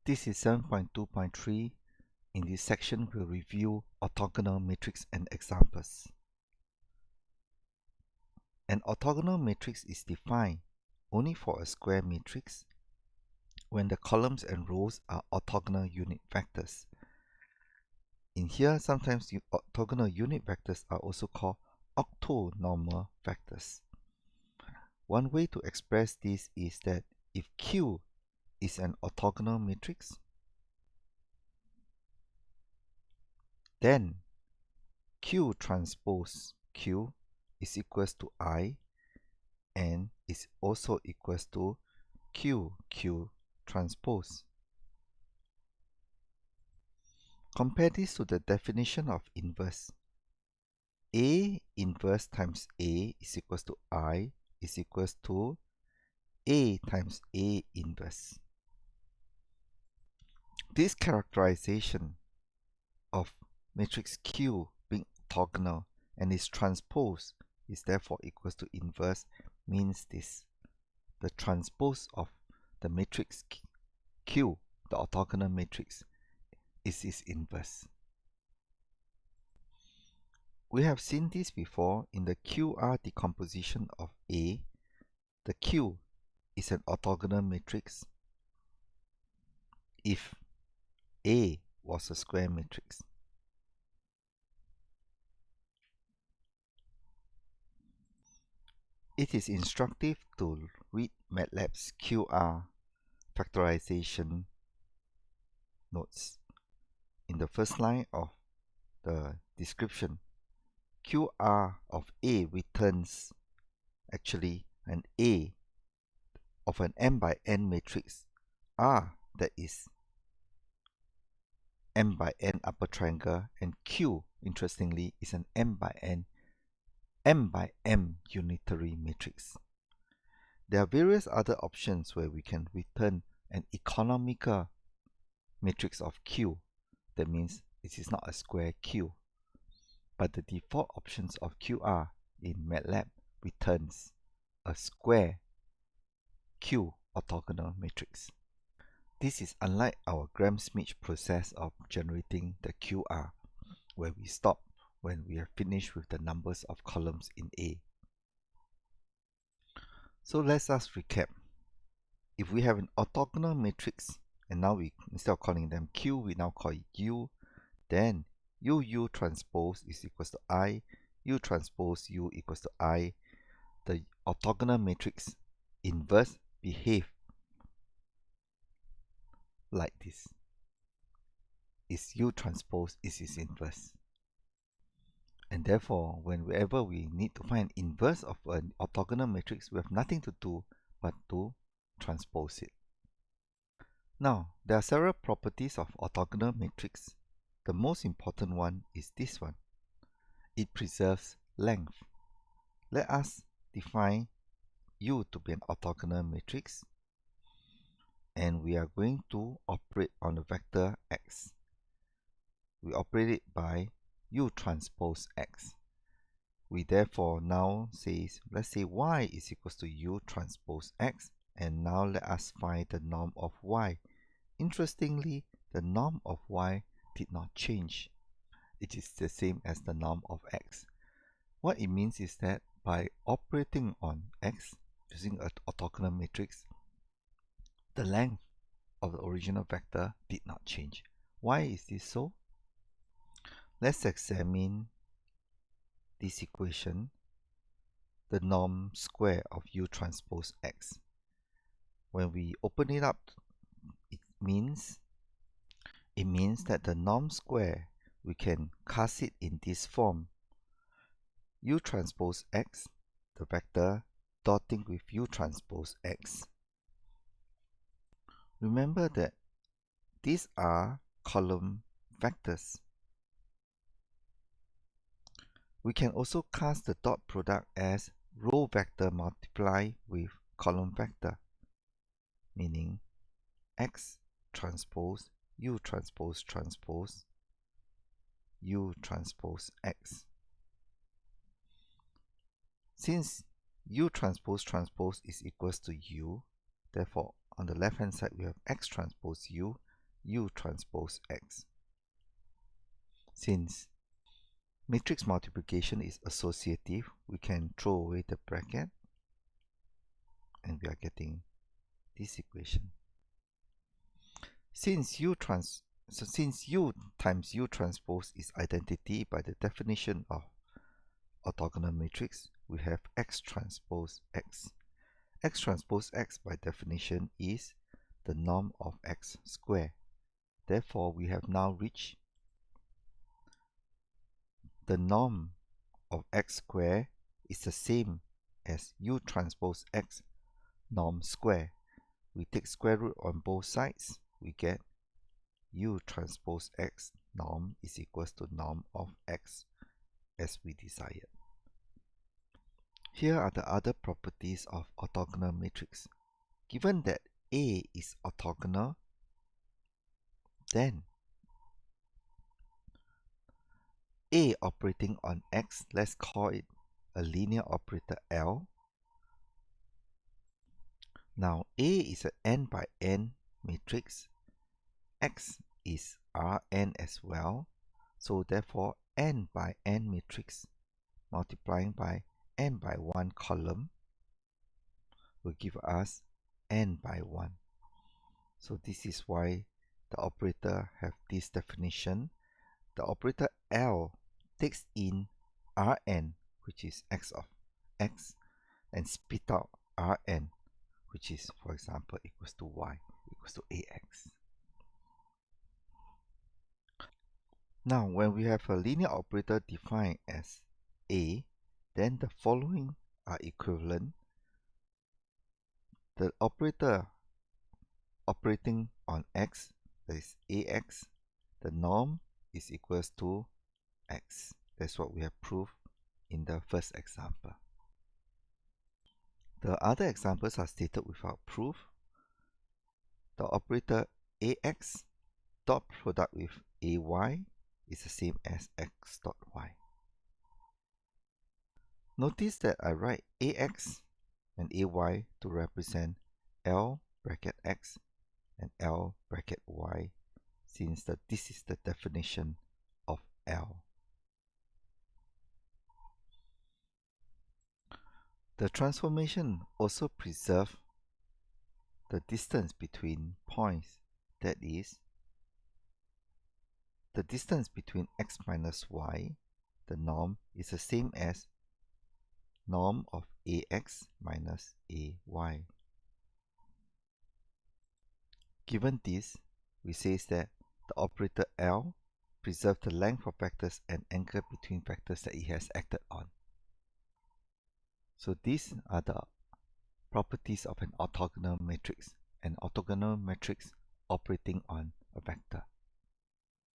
This is 7.2.3. In this section, we'll review orthogonal matrix and examples. An orthogonal matrix is defined only for a square matrix when the columns and rows are orthogonal unit vectors. In here, sometimes the orthogonal unit vectors are also called octonormal vectors. One way to express this is that if Q is an orthogonal matrix, then Q transpose Q is equals to I and is also equals to Q transpose. Compare this to the definition of inverse. A inverse times A is equals to I is equals to A times A inverse. This characterization of matrix Q being orthogonal and its transpose is therefore equals to inverse means this: the transpose of the matrix Q, the orthogonal matrix, is its inverse. We have seen this before in the QR decomposition of A. The Q is an orthogonal matrix if A was a square matrix. It is instructive to read MATLAB's QR factorization notes. In the first line of the description, QR of A returns actually an A of an m by n matrix R that is m by n upper triangle, and Q, interestingly, is an m by m unitary matrix. There are various other options where we can return an economical matrix of Q. That means it is not a square Q. But the default options of QR in MATLAB returns a square Q orthogonal matrix. This is unlike our Gram-Schmidt process of generating the QR, where we stop when we are finished with the numbers of columns in A. So let us recap. If we have an orthogonal matrix, and now we, instead of calling them Q, we now call it U, then U transpose is equals to I, U transpose U equals to I. The orthogonal matrix inverse behave like this. Is U transpose is its inverse. And therefore, whenever we need to find inverse of an orthogonal matrix, we have nothing to do but to transpose it. Now, there are several properties of orthogonal matrix. The most important one is this one. It preserves length. Let us define U to be an orthogonal matrix, and we are going to operate on the vector X. We operate it by U transpose X. We therefore now say, let's say Y is equals to U transpose X, and now let us find the norm of Y. Interestingly, the norm of Y did not change. It is the same as the norm of X. What it means is that by operating on X using an orthogonal matrix, the length of the original vector did not change. Why is this so? Let's examine this equation, the norm square of U transpose X. When we open it up, it means that the norm square, we can cast it in this form: U transpose X, the vector dotting with U transpose X. Remember that these are column vectors. We can also cast the dot product as row vector multiplied with column vector, meaning X transpose U transpose transpose U transpose X. Since U transpose transpose is equals to U, therefore on the left hand side we have X transpose U, U transpose X. Since matrix multiplication is associative, we can throw away the bracket and we are getting this equation. Since U times U transpose is identity by the definition of orthogonal matrix, we have X transpose X. X transpose X by definition is the norm of X squared. Therefore, we have now reached the norm of X squared is the same as U transpose X norm square. We take square root on both sides, we get U transpose X norm is equals to norm of X as we desired. Here are the other properties of orthogonal matrix. Given that A is orthogonal, then A operating on X, let's call it a linear operator L. Now A is an n by n matrix, X is Rn as well, so therefore n by n matrix multiplying by n by 1 column will give us n by 1. So this is why the operator have this definition. The operator L takes in Rn, which is x of x, and spit out Rn, which is, for example, equals to y, equals to ax. Now, when we have a linear operator defined as A, then the following are equivalent. The operator operating on x, that is ax, the norm is equals to x. That's what we have proved in the first example. The other examples are stated without proof. The operator ax dot product with ay is the same as x dot y. Notice that I write ax and ay to represent L bracket x and L bracket y, since this is the definition of L. The transformation also preserves the distance between points, that is, the distance between x minus y, the norm, is the same as norm of ax minus ay. Given this, we say that the operator L preserves the length of vectors and anchor between vectors that it has acted on. So these are the properties of an orthogonal matrix operating on a vector.